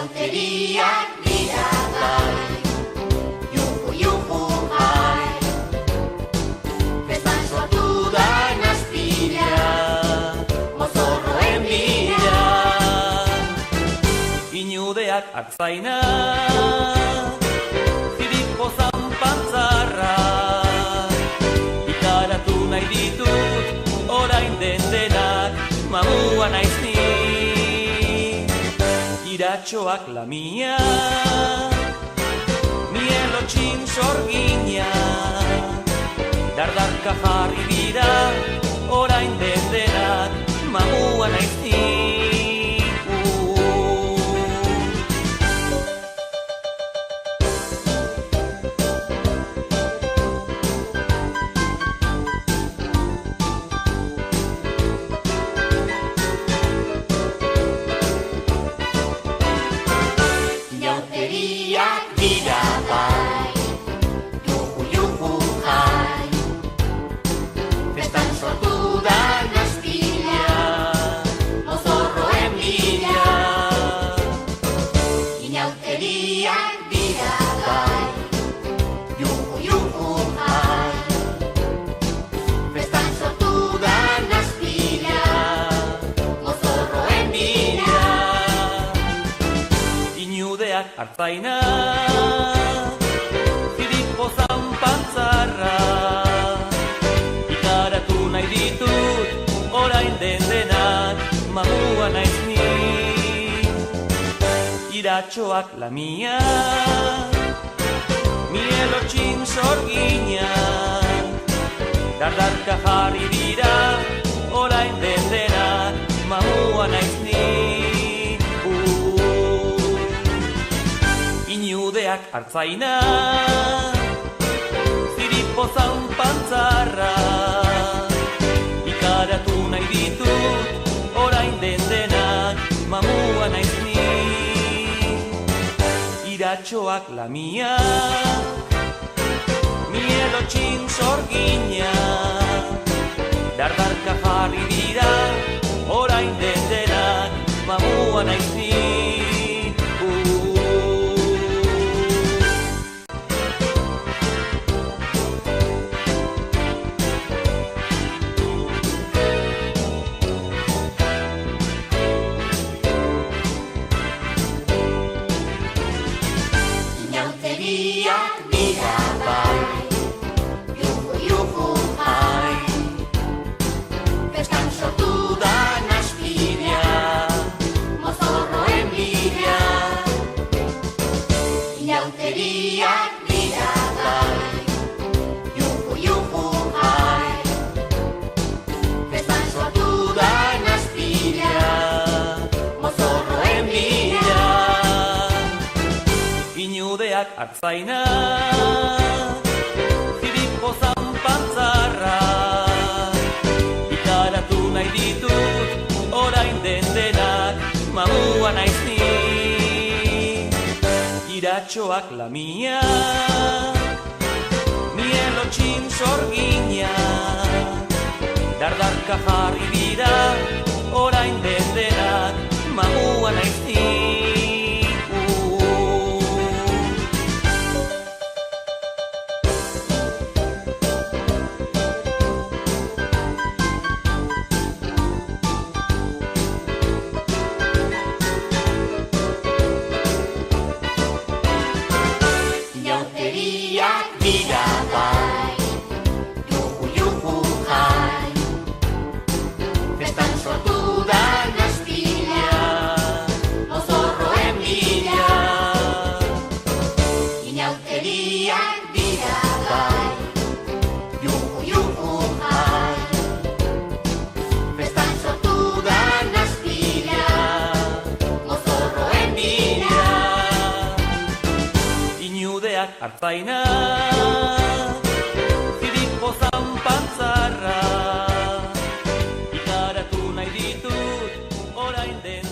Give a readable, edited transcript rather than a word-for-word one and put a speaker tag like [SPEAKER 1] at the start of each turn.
[SPEAKER 1] Inauteriak dira bai, juhu juhu hai, festan sortu da nazpila, mozorroen bila.
[SPEAKER 2] Inudeak artzaina, ziriko zanpantzarra, ikaratu nahi ditut, orain den denak, mamua naiz ni. Iratxoak lamia, mielotxin sorgina, dardarka jarri dira, orain den denak, mamua naiz ni.
[SPEAKER 1] Inauteriak dira bai, juhu juhu hai, festan sortu da nazpila, mozorroen bila. Inauteriak dira bai, juhu juhu hai, festan sortu da nazpila, mozorroen bila.
[SPEAKER 2] Inudeak artzaina, ziriko zanpantzarra, ikaratu nahi ditut, orain den denak, mamua naiz ni. Iratxoak lamia, mielotxin sorgina, dardarka jarri dira, orain den denak, mamua naiz ni. Inudeak artzaina, ziripo zanpantzarra, ikaratu nahi ditut, orain den denak, mamua naiz ni. Iratxoak lamia, mielotxin sorgina, dardarka jarri dira, orain den denak, mamua naiz ni.
[SPEAKER 1] Inauteriak dira bai, juhu juhu hai, festan sortu da nazpila, mozorroen bila. Inauteriak dira bai, juhu juhu hai, festan sortu da nazpila, mozorroen bila.
[SPEAKER 2] Inudeak artzaina, ziriko zanpantzarra, ikaratu nahi ditut, orain den denak, mamua naiz ni. Iratxoak lamia, mielotxin sorgina, dardarka jarri dira, orain den denak, mamua naiz ni.
[SPEAKER 1] Inauteriak dira bai, juhu juhu hai, festan sortu da nazpila, mozorroen bila. Inauteriak dira bai, juhu juhu hai, festan sortu da nazpila, mozorroen bila.
[SPEAKER 2] Inudeak artzaina, ziriko zanpantzarra, ikaratu nahi ditut, orain den